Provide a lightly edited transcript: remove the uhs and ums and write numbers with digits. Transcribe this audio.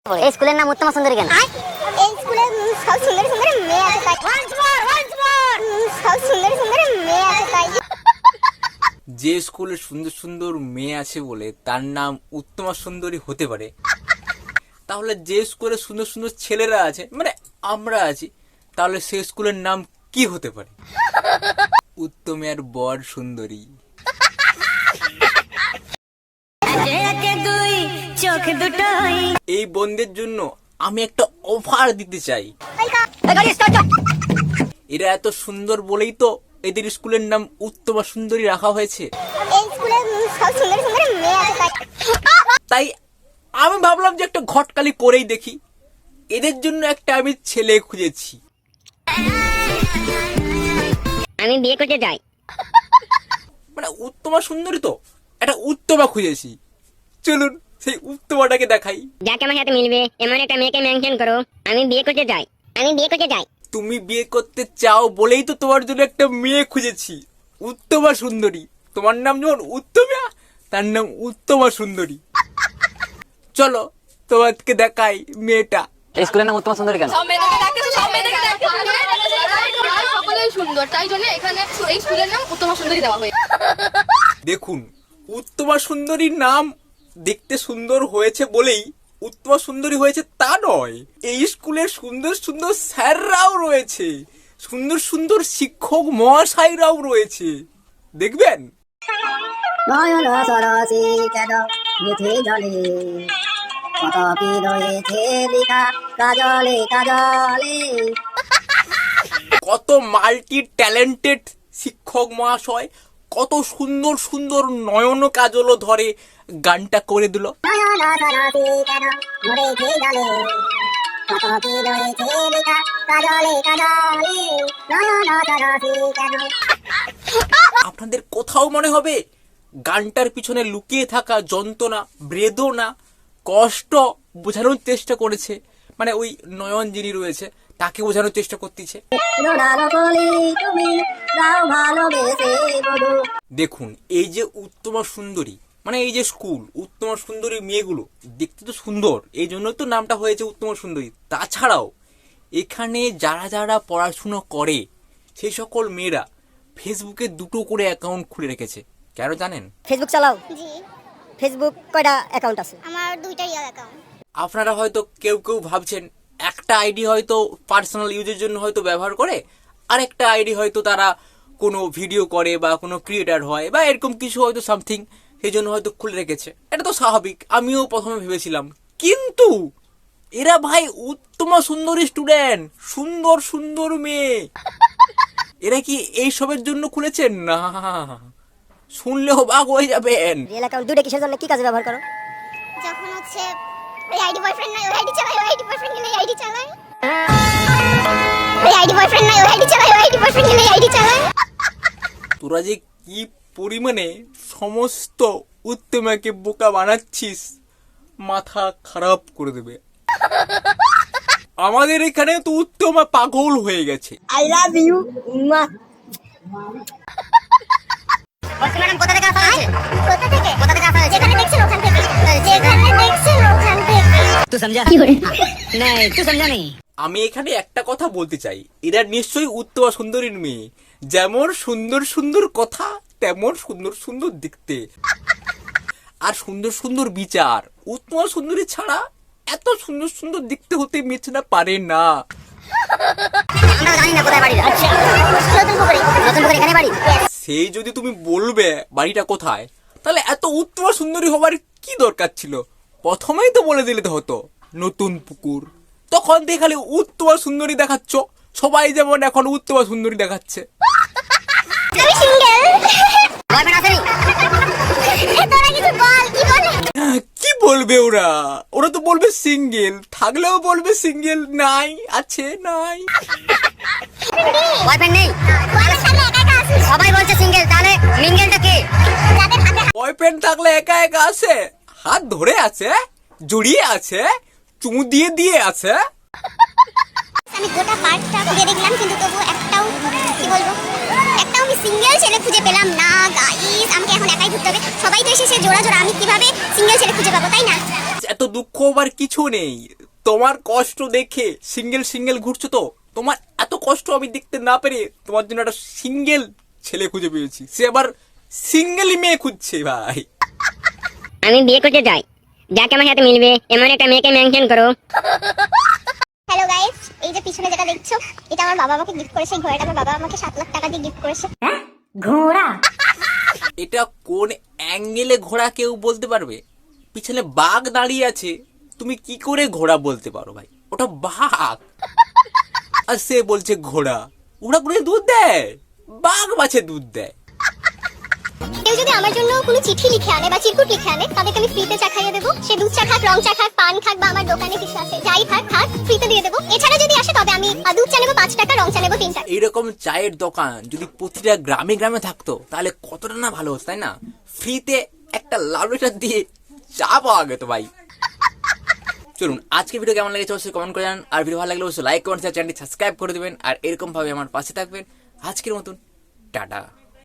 এই স্কুলের নাম উত্তমা সুন্দরী কেন? এই স্কুলে সব সুন্দর সুন্দর মেয়ে আছে তাই। সব সুন্দর সুন্দর মেয়ে আছে তাই। যে স্কুলে সুন্দর সুন্দর মেয়ে আছে বলে তার নাম উত্তমা সুন্দরী হতে পারে, তাহলে যে স্কুলে সুন্দর সুন্দর ছেলেরা আছে মানে আমরা আছি, তাহলে সে স্কুলের নাম কি হতে পারে? উত্তমের বর সুন্দরী। এই বন্ধের জন্য আমি একটা অফার দিতে চাই। এরা এত সুন্দর বলেই তো এদের স্কুলের নাম উত্তমা সুন্দরী রাখা হয়েছে। এই স্কুলে সব সুন্দর সুন্দর মেয়ে আছে তাই। তাই আমি ভাবলাম যে একটা ঘটকালি করেই দেখি। এদের জন্য একটা আমি ছেলে খুঁজেছি। আমি বিয়ে করতে যাই। মানে উত্তমা সুন্দরী তো একটা উত্তমা খুঁজেছি। চলুন সেই উত্তমাটাকে দেখাই। যাকে আমার সাথে মিলবে এমন একটা মেয়েকে মেনশন করো। আমি বিয়ে করতে যাই। আমি বিয়ে করতে যাই। তুমি বিয়ে করতে চাও বলেই তো তোমার জন্য একটা মেয়ে খুঁজেছি, উত্তমা সুন্দরী। তোমার নাম যেমন উত্তমা, তার নাম উত্তমা সুন্দরী। চলো তোমাকে দেখাই মেয়েটা। এই স্কুলের নাম উত্তমা সুন্দরী কেন? সকলেই সুন্দর, তাই জন্য এখানে এই স্কুলের নাম উত্তমা সুন্দরী দেওয়া হয়েছে। দেখুন, উত্তমা সুন্দরীর নাম দেখতে সুন্দর হয়েছে বলেই উত্তমা সুন্দরী হয়েছে তা নয়। এই স্কুলের সুন্দর সুন্দর স্যাররাও রয়েছে, সুন্দর সুন্দর শিক্ষক মহাশয়রাও রয়েছে, দেখবেন। নয়ন সরসী কেন মিঠে জলে, কত কি রয়েছে লেখা কাজলে কাজলে। কত মাল্টি ট্যালেন্টেড শিক্ষক মহাশয় কত সুন্দর সুন্দর নয়ন কাজলও ধরে গানটা করে দিল। নয়ন সরসী কেন মরেছে জলে, কত কি রয়েছে লেখা কাজলে কাজলে। নয়ন সরসী কেন। আপনাদের কোথাও মনে হবে গানটার পিছনে লুকিয়ে থাকা যন্ত্রণা, বেদনা, কষ্ট বোঝানোর চেষ্টা করেছে, মানে ওই নয়ন যিনি রয়েছে তাকে বোঝানোর চেষ্টা করতেছে। দেখুন, এই যে উত্তমা সুন্দরী মানে এই যে স্কুল উত্তমা সুন্দরী মেয়েগুলো দেখতে তো সুন্দর, এই জন্য তো নামটা হয়েছে উত্তমা সুন্দরী। তাছাড়াও এখানে যারা যারা পড়াশুনো করে সেই সকল মেয়েরা ফেসবুকে 2টো করে অ্যাকাউন্ট খুলে রেখেছে। কেন জানেন? ফেসবুক চালাও? জি, ফেসবুক কয়টা অ্যাকাউন্ট আছে? আমার দুইটাই অ্যাকাউন্ট। আপনারা হয়তো কেউ কেউ ভাবছেন একটা আইডি হয়তো পার্সোনাল ইউজের জন্য হয়তো ব্যবহার করে, আর একটা আইডি হয়তো তারা কোনো ভিডিও করে বা কোনো ক্রিয়েটার হয় বা এরকম কিছু হয়তো সামথিং, সেই জন্য হয়তো খুলে রেখেছে। এটা তো স্বাভাবিক, আমিও প্রথমে ভেবেছিলাম। কিন্তু এরা ভাই উত্তমা সুন্দরী স্টুডেন্ট, সুন্দর সুন্দর মেয়ে। এরা কি এইসবের জন্য খুলেছেন? না, শুনলে অবাক হয়ে যাবেন। রিয়েল অ্যাকাউন্ট দুটো কিসের জন্য, কি কাজে ব্যবহার করো? যখন হচ্ছে ওই আইডি বয়ফ্রেন্ড নাই ওই আইডি চালাই, ওই আইডি বয়ফ্রেন্ড গেলে আইডি চালাই। ওই আইডি বয়ফ্রেন্ড নাই ওই আইডি চালাই, ওই আইডি বয়ফ্রেন্ড গেলে আইডি চালাই। তোরা যে কি পরিমাণে সমস্ত উত্তমাকে বোকা বানাচ্ছিস, মাথা খারাপ করে দেবে। আমাদের এখানে তো উত্তমা পাগল হয়ে গেছে। I love you. ম্যাডাম কোথা থেকে আসা হয়েছে? কোথা থেকে? কোথা থেকে আসা হয়েছে? যেখানে দেখছেন ওখান থেকে। যেখানে দেখছেন ওখান থেকে। তুই সমঝা? নাই তুই সমঝা নেই। আমি এখানে একটা কথা বলতে চাই, এরা নিশ্চয়ই উত্তমা সুন্দরীর মেয়ে। যেমন সুন্দর সুন্দর কথা তেমন সুন্দর সুন্দর দেখতে আর সুন্দর সুন্দর বিচার। উত্তমা সুন্দরী ছাড়া এত সুন্দর সুন্দর দেখতে হতে মেয়েছেনা পারে না। আমরা জানি না কোথায় বাড়ি। আচ্ছা, নতুন পুকুরে। নতুন করে এখানে বাড়ি। সেই যদি তুমি বলবে বাড়িটা কোথায়, তাহলে এত উত্তমা সুন্দরী হবার কি দরকার ছিল? প্রথমেই তো বলে দিলে তো হতো নতুন পুকুর। তখন দিয়ে খালি উত্তমা সুন্দরী দেখাচ্ছ, সবাই যেমন এখন উত্তমা সুন্দরী দেখাচ্ছে। আমি সিঙ্গেল। বয়ফ্রেন্ড আসেনি? তোরা কিছু বল, কি বলে? কি বলবে ওরা? ওরা তো বলবে সিঙ্গেল, থাকলেও বলবে সিঙ্গেল নাই, আছে নাই। বয়ফ্রেন্ড নেই? আমার সামনে একা একা আসিস। সবাই বলছে সিঙ্গেল, তাহলে মিঙ্গেলটা কে? যাদের হাতে বয়ফ্রেন্ড থাকলে একা একা আছে, হাত ধরে আছে, জড়িয়ে আছে, চুমু দিয়ে দিয়ে আছে। আমি গোটা পার্কটা খুঁজে দেখলাম, কিন্তু তবু একটাও কি বলবো, একটাও আমি সিঙ্গেল ছেলে খুঁজে পেলাম না গাইস। আমাকে এখন একাই ঘুরতে হবে। সবাই তো এসে জোড়া জোড়া, আমি কিভাবে সিঙ্গেল ছেলে খুঁজে পাবো, তাই না? এত দুঃখ হবার কিছু নেই। তোমার কষ্ট দেখে সিঙ্গেল সিঙ্গেল ঘুরছো তো, তোমার এত কষ্ট আমি দেখতে না পেরে তোমার জন্য একটা সিঙ্গেল ছেলে খুঁজে পেয়েছি, সে আবার সিঙ্গেলই মেয়ে খুঁজছে ভাই। আমি বিয়ে করতে চাই, যাকে আমার সাথে মিলবে এমন একটা মেয়েকে মেনশন করো। হ্যালো গাইস, এই যে পিছনে যেটা দেখছো এটা আমার বাবা আমাকে গিফট করেছে। এই ঘোড়াটা আমার বাবা আমাকে 7 লাখ টাকা দিয়ে গিফট করেছে। ঘোড়া এটা কোন অ্যাঙ্গেলে ঘোড়া কেউ বলতে পারবে? পিছনে বাঘ দাঁড়িয়ে আছে, তুমি কি করে ঘোড়া বলতে পারো ভাই? ওটা বাঘ আর সে বলছে ঘোড়া। ঘোড়া করে দুধ দেয়, বাঘ মাছে দুধ দেয়। কেউ যদি আমার জন্য কোনো চিঠি লিখে আনে বা চিরকুট লিখে আনে, তাদেরকে আমি ফ্রিতে চা খাইয়ে দেবো। সে দুধ চা খাক, রং চা খাক, পান খাক বা আমার দোকানে কিছু আছে যাই খাক খাক, ফ্রিতে দিয়ে দেবো। এছাড়া যদি আসে তবে আমি দুধ চা নেবো 5 টাকা, রং চা নেবো 3 টাকা। এইরকম চায়ের দোকান যদি প্রতিটা গ্রামে গ্রামে থাকতো তাহলে কতটা না ভালো হতো, তাই না? ফ্রিতে একটা লাল লিটার দিয়ে চা পাওয়া যেত ভাই। চলুন, আজকে ভিডিও কেমন লেগেছে অবশ্যই কমেন্ট করে জানান। আর ভিডিও ভালো লাগলে অবশ্যই লাইক কমেন্ট চ্যানেলটি সাবস্ক্রাইব করে দেবেন আর এরকম ভাবে আমার পাশে থাকবেন। আজকের মতন টাটা।